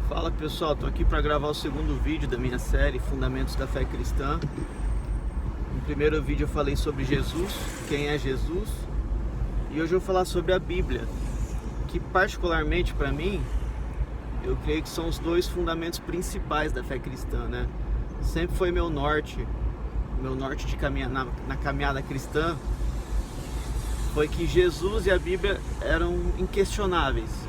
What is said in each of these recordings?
Fala pessoal, estou aqui para gravar o segundo vídeo da minha série Fundamentos da Fé Cristã. No primeiro vídeo eu falei sobre Jesus, quem é Jesus, e hoje eu vou falar sobre a Bíblia, que particularmente para mim, eu creio que são os dois fundamentos principais da fé cristã, né? Sempre foi meu norte de caminhar na caminhada cristã, foi que Jesus e a Bíblia eram inquestionáveis.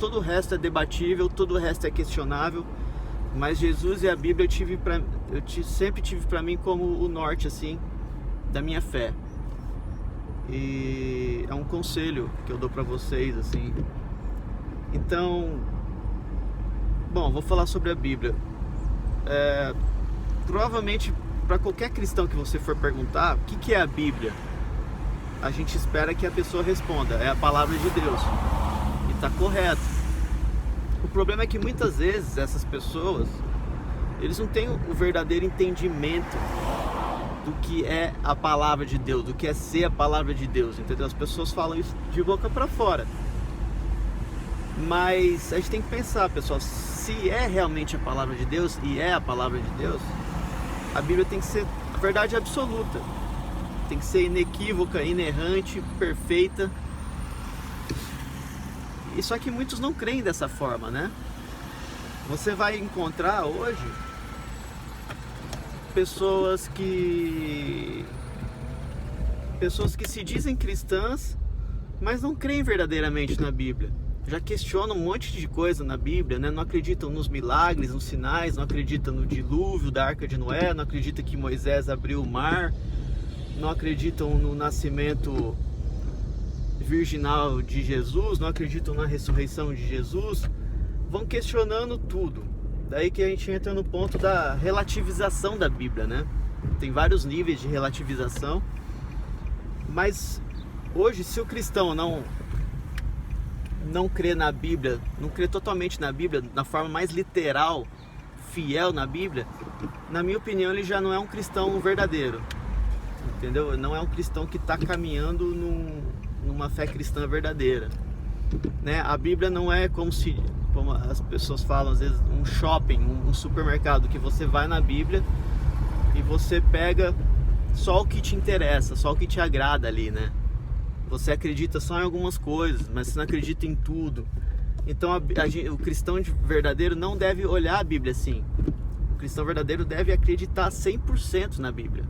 Todo o resto é debatível, todo o resto é questionável, mas Jesus e a Bíblia sempre tive para mim como o norte assim da minha fé. E é um conselho que eu dou para vocês assim. Então, bom, vou falar sobre a Bíblia. Provavelmente para qualquer cristão que você for perguntar o que é a Bíblia, a gente espera que a pessoa responda: é a palavra de Deus. Tá correto. O problema é que muitas vezes essas pessoas, eles não têm o verdadeiro entendimento do que é a palavra de Deus, do que é ser a palavra de Deus, entendeu? As pessoas falam isso de boca para fora, mas a gente tem que pensar, pessoal, se é realmente a palavra de Deus, e é a palavra de Deus, a Bíblia tem que ser a verdade absoluta, tem que ser inequívoca, inerrante, perfeita. E só que muitos não creem dessa forma, né? Você vai encontrar hoje pessoas que se dizem cristãs, mas não creem verdadeiramente na Bíblia. Já questionam um monte de coisa na Bíblia, né? Não acreditam nos milagres, nos sinais, não acreditam no dilúvio da Arca de Noé, não acreditam que Moisés abriu o mar, não acreditam no nascimento virginal de Jesus, não acreditam na ressurreição de Jesus, vão questionando tudo. Daí que a gente entra no ponto da relativização da Bíblia, né? Tem vários níveis de relativização, mas hoje, se o cristão não crê na Bíblia, não crê totalmente na Bíblia, na forma mais literal, fiel na Bíblia, na minha opinião, ele já não é um cristão verdadeiro, entendeu? Não é um cristão que está caminhando numa fé cristã verdadeira, né? A Bíblia não é como as pessoas falam às vezes, um shopping, um supermercado, que você vai na Bíblia e você pega só o que te interessa, só o que te agrada ali, né? Você acredita só em algumas coisas, mas você não acredita em tudo. Então o cristão verdadeiro não deve olhar a Bíblia assim. O cristão verdadeiro deve acreditar 100% na Bíblia.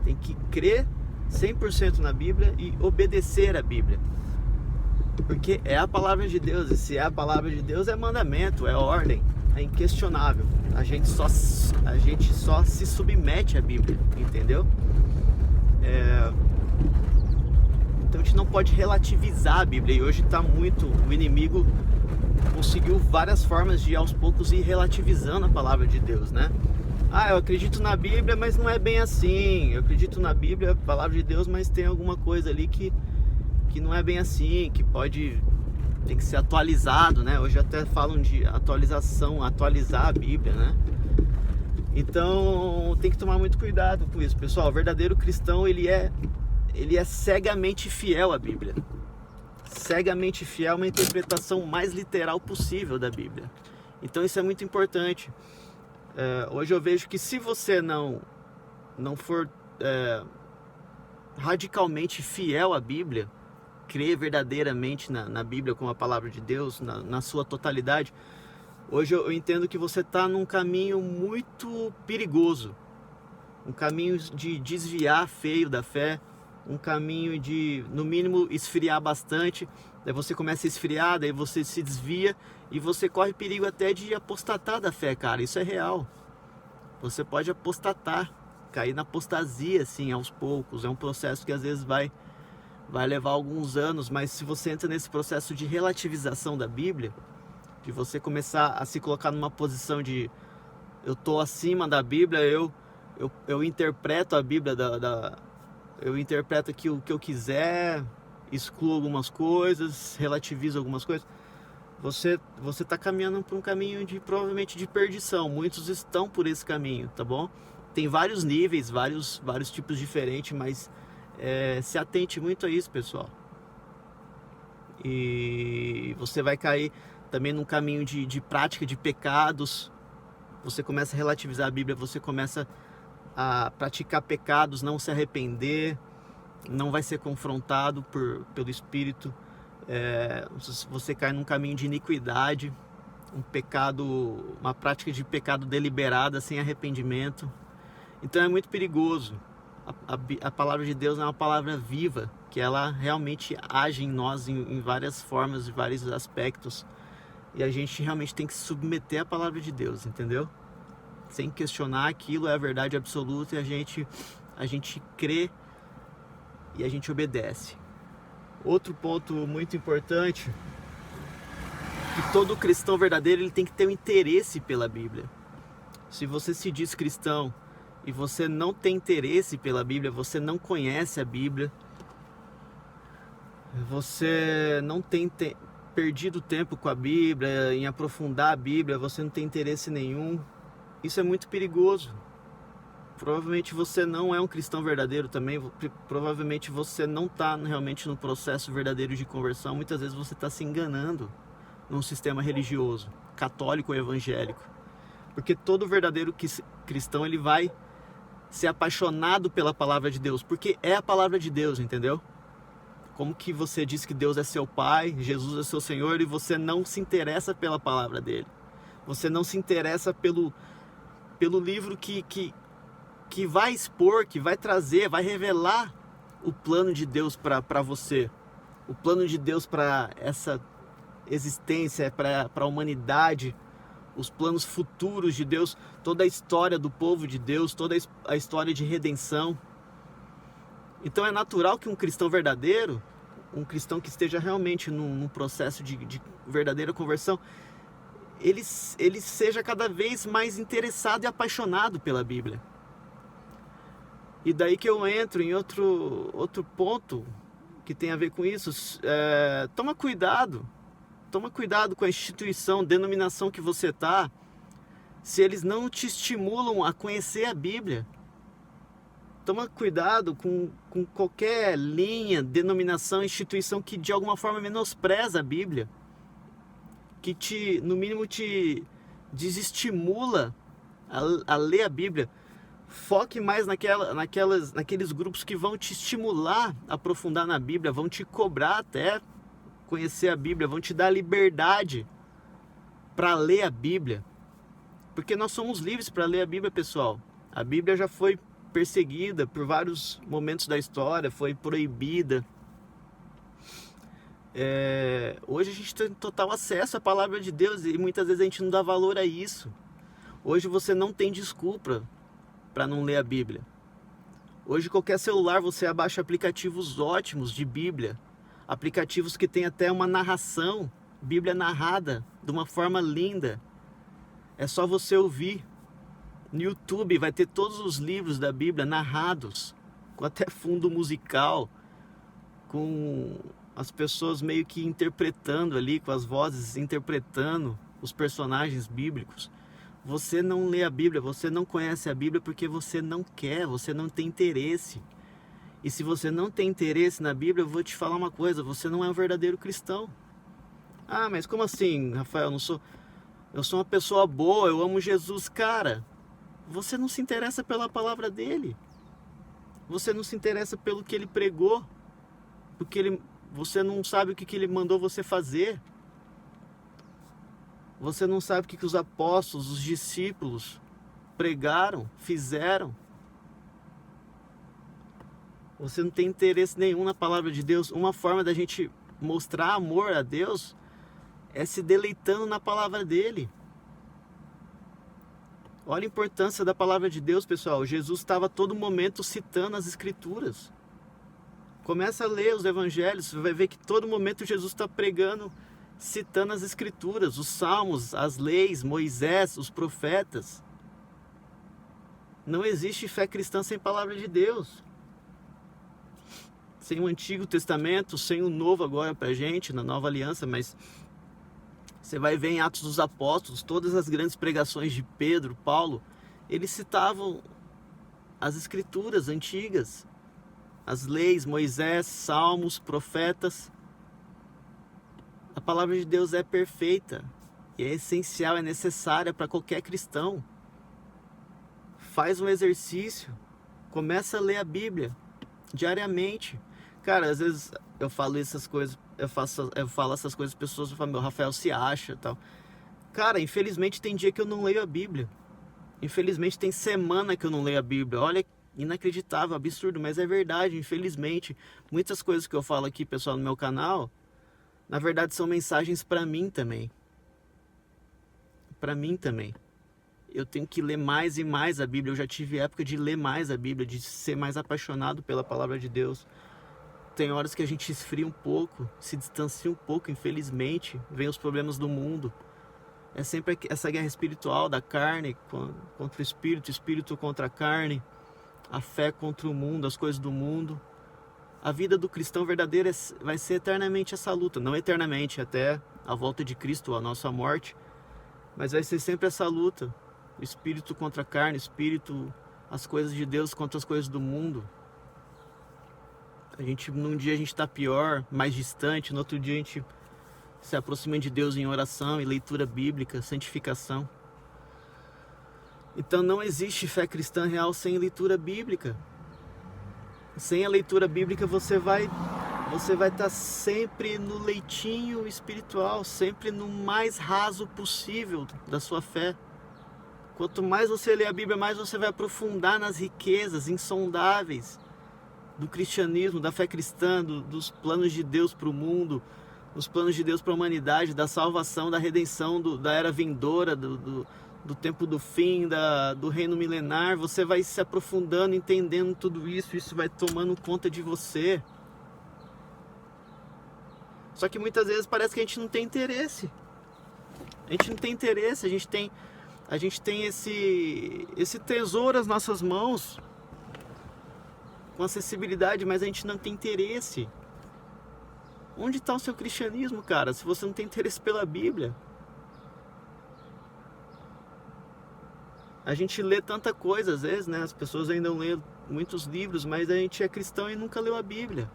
Tem que crer 100% na Bíblia e obedecer a Bíblia, porque é a palavra de Deus, e se é a palavra de Deus, é mandamento, é ordem, é inquestionável. A gente só se submete à Bíblia, entendeu? Então a gente não pode relativizar a Bíblia, e hoje está muito, o inimigo conseguiu várias formas de aos poucos ir relativizando a palavra de Deus, né? Eu acredito na Bíblia, mas não é bem assim. Eu acredito na Bíblia, a palavra de Deus, mas tem alguma coisa ali que não é bem assim, que tem que ser atualizado, né? Hoje até falam de atualização, atualizar a Bíblia, né? Então tem que tomar muito cuidado com isso, pessoal. O verdadeiro cristão, ele é cegamente fiel à Bíblia. Cegamente fiel é uma interpretação mais literal possível da Bíblia. Então isso é muito importante. Hoje eu vejo que se você não for radicalmente fiel à Bíblia, crer verdadeiramente na Bíblia como a palavra de Deus, na sua totalidade, hoje eu entendo que você está num caminho muito perigoso, um caminho de desviar feio da fé, um caminho de, no mínimo, esfriar bastante. Daí você começa a esfriar, daí você se desvia e você corre perigo até de apostatar da fé, cara. Isso é real. Você pode apostatar, cair na apostasia, assim, aos poucos. É um processo que às vezes vai levar alguns anos, mas se você entra nesse processo de relativização da Bíblia, de você começar a se colocar numa posição de eu tô acima da Bíblia, eu interpreto a Bíblia eu interpreto aqui o que eu quiser, excluo algumas coisas, relativizo algumas coisas. Você está caminhando por um caminho provavelmente de perdição. Muitos estão por esse caminho, tá bom? Tem vários níveis, vários tipos diferentes, mas se atente muito a isso, pessoal. E você vai cair também num caminho de prática de pecados. Você começa a relativizar a Bíblia, você começa a praticar pecados, não se arrepender, não vai ser confrontado pelo Espírito. Você cai num caminho de iniquidade, um pecado, uma prática de pecado deliberada, sem arrependimento. Então é muito perigoso. A palavra de Deus é uma palavra viva, que ela realmente age em nós em várias formas, em vários aspectos. E a gente realmente tem que se submeter à palavra de Deus, entendeu? Sem questionar, aquilo é a verdade absoluta, e a gente crê e a gente obedece. Outro ponto muito importante, que todo cristão verdadeiro ele tem que ter um interesse pela Bíblia. Se você se diz cristão e você não tem interesse pela Bíblia, você não conhece a Bíblia, você não tem perdido tempo com a Bíblia, em aprofundar a Bíblia, você não tem interesse nenhum, isso é muito perigoso. Provavelmente você não é um cristão verdadeiro também, provavelmente você não está realmente no processo verdadeiro de conversão. Muitas vezes você está se enganando num sistema religioso, católico ou evangélico. Porque todo verdadeiro cristão, ele vai ser apaixonado pela palavra de Deus, porque é a palavra de Deus, entendeu? Como que você diz que Deus é seu Pai, Jesus é seu Senhor, e você não se interessa pela palavra dele? Você não se interessa pelo livro que vai expor, que vai trazer, vai revelar o plano de Deus para você. O plano de Deus para essa existência, para a humanidade, os planos futuros de Deus, toda a história do povo de Deus, toda a história de redenção. Então é natural que um cristão verdadeiro, um cristão que esteja realmente num processo de verdadeira conversão, ele seja cada vez mais interessado e apaixonado pela Bíblia. E daí que eu entro em outro ponto que tem a ver com isso. Toma cuidado com a instituição, denominação que você está, se eles não te estimulam a conhecer a Bíblia. Toma cuidado com qualquer linha, denominação, instituição que de alguma forma menospreza a Bíblia, que no mínimo te desestimula a ler a Bíblia. Foque mais naqueles grupos que vão te estimular a aprofundar na Bíblia, vão te cobrar até conhecer a Bíblia, vão te dar liberdade para ler a Bíblia. Porque nós somos livres para ler a Bíblia, pessoal. A Bíblia já foi perseguida por vários momentos da história, foi proibida. Hoje a gente tem total acesso à palavra de Deus e muitas vezes a gente não dá valor a isso. Hoje você não tem desculpa para não ler a Bíblia. Hoje qualquer celular você abaixa aplicativos ótimos de Bíblia, aplicativos que tem até uma narração, Bíblia narrada de uma forma linda. É só você ouvir. No YouTube vai ter todos os livros da Bíblia narrados, com até fundo musical, com as pessoas meio que interpretando ali, com as vozes interpretando os personagens bíblicos. Você não lê a Bíblia, você não conhece a Bíblia porque você não quer, você não tem interesse. E se você não tem interesse na Bíblia, eu vou te falar uma coisa, você não é um verdadeiro cristão. Ah, mas como assim, Rafael? Eu sou uma pessoa boa, eu amo Jesus. Cara, você não se interessa pela palavra dele. Você não se interessa pelo que ele pregou, porque você não sabe o que ele mandou você fazer. Você não sabe o que os apóstolos, os discípulos pregaram, fizeram. Você não tem interesse nenhum na palavra de Deus. Uma forma da gente mostrar amor a Deus é se deleitando na palavra dele. Olha a importância da palavra de Deus, pessoal. Jesus estava a todo momento citando as Escrituras. Começa a ler os evangelhos, você vai ver que todo momento Jesus está pregando, citando as Escrituras, os salmos, as leis, Moisés, os profetas. Não existe fé cristã sem palavra de Deus. Sem o Antigo Testamento, sem o Novo agora pra gente, na Nova Aliança, mas você vai ver em Atos dos Apóstolos, todas as grandes pregações de Pedro, Paulo, eles citavam as Escrituras antigas, as leis, Moisés, salmos, profetas. palavra de Deus é perfeita, e é essencial, é necessária para qualquer cristão. Faz um exercício, começa a ler a Bíblia diariamente. Cara, às vezes eu falo essas coisas, eu falo essas coisas, as pessoas falam, meu, Rafael se acha e tal. Cara, infelizmente tem dia que eu não leio a Bíblia. Infelizmente tem semana que eu não leio a Bíblia. Olha, inacreditável, absurdo, mas é verdade, infelizmente. Muitas coisas que eu falo aqui, pessoal, no meu canal, na verdade são mensagens para mim também. Para mim também. Eu tenho que ler mais e mais a Bíblia. Eu já tive época de ler mais a Bíblia, de ser mais apaixonado pela palavra de Deus. Tem horas que a gente esfria um pouco, se distancia um pouco, infelizmente. Vem os problemas do mundo. É sempre essa guerra espiritual da carne contra o espírito, espírito contra a carne, a fé contra o mundo, as coisas do mundo. A vida do cristão verdadeiro vai ser eternamente essa luta. Não eternamente, até a volta de Cristo, a nossa morte. Mas vai ser sempre essa luta. O espírito contra a carne, o espírito, as coisas de Deus contra as coisas do mundo. Num dia a gente está pior, mais distante, no outro dia a gente se aproxima de Deus em oração e leitura bíblica, santificação. Então não existe fé cristã real sem leitura bíblica. Sem a leitura bíblica você vai estar sempre no leitinho espiritual, sempre no mais raso possível da sua fé. Quanto mais você lê a Bíblia, mais você vai aprofundar nas riquezas insondáveis do cristianismo, da fé cristã, dos planos de Deus para o mundo, dos planos de Deus para a humanidade, da salvação, da redenção, da era vindoura, do tempo do fim, do reino milenar. Você vai se aprofundando, entendendo tudo isso, isso vai tomando conta de você. Só que muitas vezes parece que a gente não tem interesse. A gente não tem interesse, a gente tem esse tesouro nas nossas mãos, com acessibilidade, mas a gente não tem interesse. Onde está o seu cristianismo, cara, se você não tem interesse pela Bíblia? A gente lê tanta coisa, às vezes, né? As pessoas ainda lêem muitos livros, mas a gente é cristão e nunca leu a Bíblia.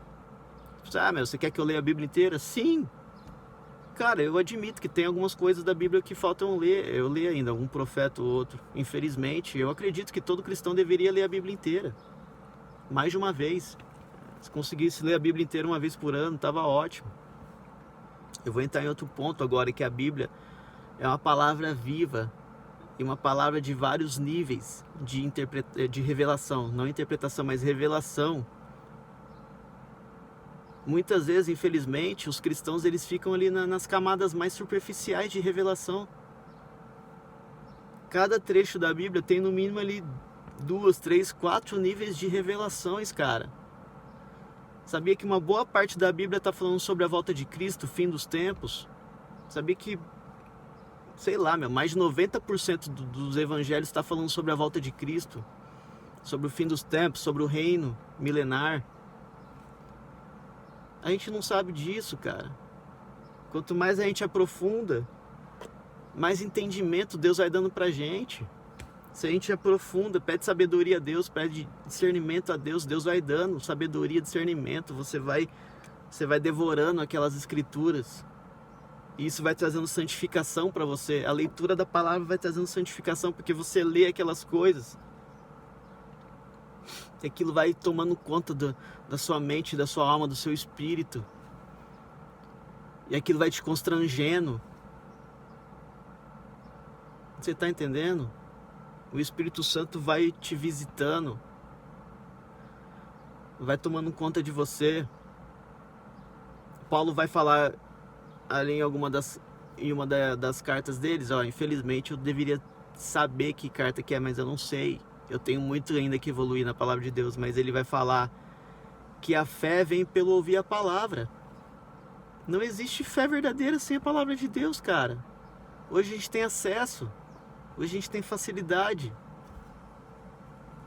Ah, meu, você quer que eu leia a Bíblia inteira? Sim! Cara, eu admito que tem algumas coisas da Bíblia que faltam ler. Eu leio ainda, algum profeta ou outro. Infelizmente, eu acredito que todo cristão deveria ler a Bíblia inteira. Mais de uma vez. Se conseguisse ler a Bíblia inteira uma vez por ano, estava ótimo. Eu vou entrar em outro ponto agora, que a Bíblia é uma palavra viva e uma palavra de vários níveis de revelação. Não interpretação, mas revelação. Muitas vezes, infelizmente, os cristãos eles ficam ali nas camadas mais superficiais de revelação. Cada trecho da Bíblia tem no mínimo ali 2, 3, 4 níveis de revelações, cara. Sabia que uma boa parte da Bíblia está falando sobre a volta de Cristo, o fim dos tempos? Sabia que, sei lá, mais de 90% dos evangelhos está falando sobre a volta de Cristo, sobre o fim dos tempos, sobre o reino milenar? A gente não sabe disso, cara. Quanto mais a gente aprofunda, mais entendimento Deus vai dando pra gente. Se a gente aprofunda, pede sabedoria a Deus, pede discernimento a Deus, Deus vai dando sabedoria, discernimento. Você vai devorando aquelas escrituras. E isso vai trazendo santificação para você. A leitura da palavra vai trazendo santificação, porque você lê aquelas coisas. E aquilo vai tomando conta da sua mente, da sua alma, do seu espírito. E aquilo vai te constrangendo. Você está entendendo? O Espírito Santo vai te visitando. Vai tomando conta de você. Paulo vai falar ali em uma das cartas deles, ó, infelizmente eu deveria saber que carta que é, mas eu não sei. Eu tenho muito ainda que evoluir na palavra de Deus, mas ele vai falar que a fé vem pelo ouvir a palavra. Não existe fé verdadeira sem a palavra de Deus, cara. Hoje a gente tem acesso, hoje a gente tem facilidade.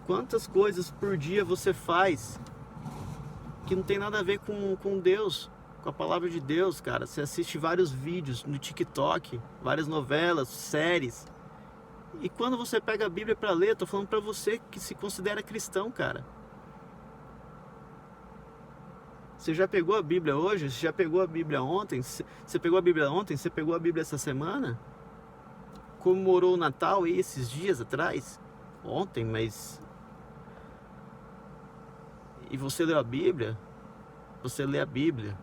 Quantas coisas por dia você faz que não tem nada a ver com Deus, com a palavra de Deus, cara? Você assiste vários vídeos no TikTok, várias novelas, séries. E quando você pega a Bíblia para ler, eu tô falando para você que se considera cristão, cara. Você já pegou a Bíblia hoje? Você já pegou a Bíblia ontem? Você pegou a Bíblia ontem? Você pegou a Bíblia essa semana? Comemorou o Natal aí esses dias atrás? Ontem, mas... E você leu a Bíblia? Você lê a Bíblia.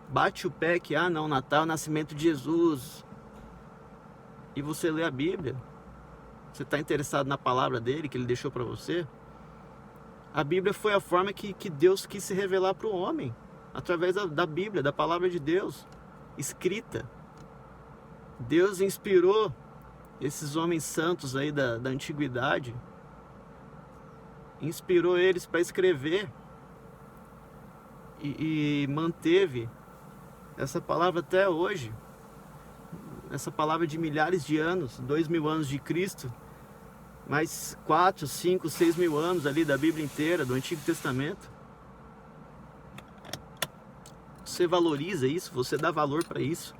Bate o pé que, não, Natal é o nascimento de Jesus. E você lê a Bíblia. Você está interessado na palavra dele, que ele deixou para você? A Bíblia foi a forma que Deus quis se revelar para o homem. Através da Bíblia, da palavra de Deus, escrita. Deus inspirou esses homens santos aí da antiguidade. Inspirou eles para escrever. E manteve essa palavra até hoje. Essa palavra de milhares de anos, 2000 anos de Cristo, mais 4, 5, 6 mil anos ali da Bíblia inteira, do Antigo Testamento. Você valoriza isso, você dá valor para isso.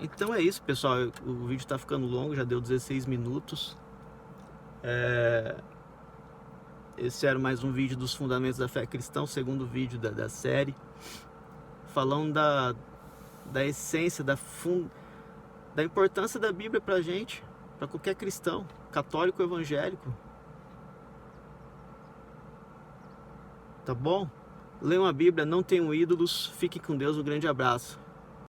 Então é isso, pessoal. O vídeo está ficando longo, já deu 16 minutos. Esse era mais um vídeo dos Fundamentos da Fé Cristã, o segundo vídeo da série, falando da essência, da importância da Bíblia pra gente, pra qualquer cristão, católico ou evangélico. Tá bom? Leiam a Bíblia, não tenham ídolos, fiquem com Deus, um grande abraço.